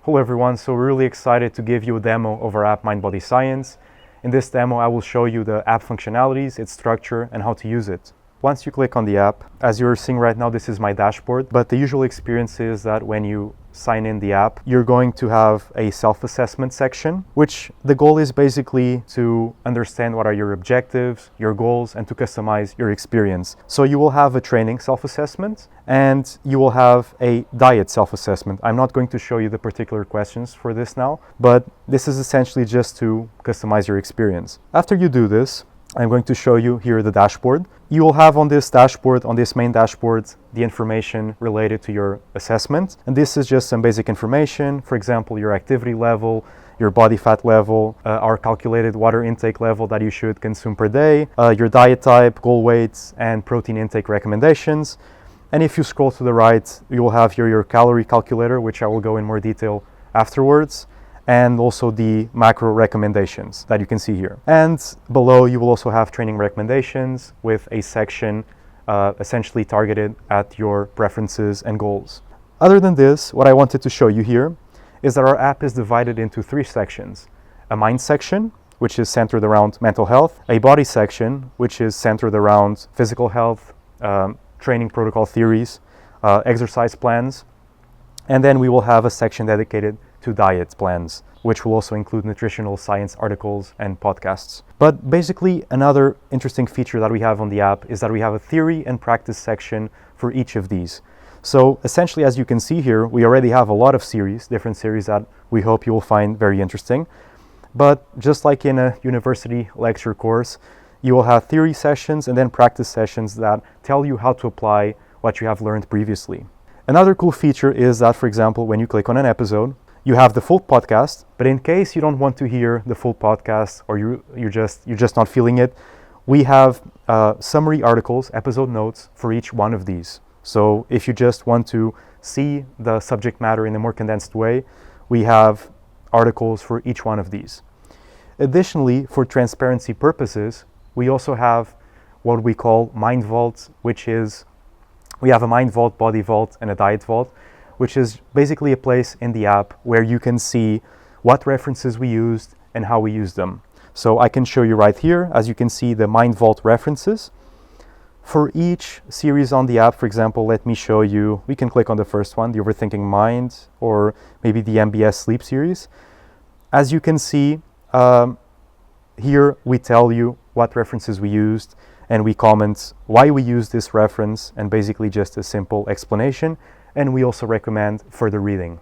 Hello everyone, so we're really excited to give you a demo of our app Mind Body Science. In this demo I will show you the app functionalities, its structure, and how to use it. Once you click on the app, as you're seeing right now, this is my dashboard, but the usual experience is that when you sign in the app, you're going to have a self-assessment section, which the goal is basically to understand what are your objectives, your goals, and to customize your experience. So you will have a training self-assessment and you will have a diet self-assessment. I'm not going to show you the particular questions for this now, but this is essentially just to customize your experience. After you do this, I'm going to show you here the dashboard. You will have on this dashboard, on this main dashboard, the information related to your assessment. And this is just some basic information. For example, your activity level, your body fat level, our calculated water intake level that you should consume per day, your diet type, goal weights, and protein intake recommendations. And if you scroll to the right, you will have here your calorie calculator, which I will go in more detail afterwards, and also the macro recommendations that you can see here. And below you will also have training recommendations with a section essentially targeted at your preferences and goals. Other than this, what I wanted to show you here is that our app is divided into three sections. A mind section, which is centered around mental health, a body section, which is centered around physical health, training protocol theories, exercise plans, and then we will have a section dedicated to diet plans, which will also include nutritional science articles and podcasts. But basically, another interesting feature that we have on the app is that we have a theory and practice section for each of these. So essentially, as you can see here, we already have a lot of series, different series that we hope you will find very interesting. But just like in a university lecture course, you will have theory sessions and then practice sessions that tell you how to apply what you have learned previously. Another cool feature is that, for example, when you click on an episode, you have the full podcast, but in case you don't want to hear the full podcast or you're just not feeling it, we have summary articles, episode notes for each one of these. So if you just want to see the subject matter in a more condensed way, we have articles for each one of these. Additionally, for transparency purposes, we also have what we call Mind Vault, which is, we have a Mind Vault, Body Vault, and a Diet Vault, which is basically a place in the app where you can see what references we used and how we used them. So I can show you right here, as you can see, the Mind Vault references. For each series on the app, for example, let me show you, we can click on the first one, the Overthinking Mind, or maybe the MBS Sleep series. As you can see, here we tell you what references we used, and we comment why we used this reference, and basically just a simple explanation. And we also recommend further reading.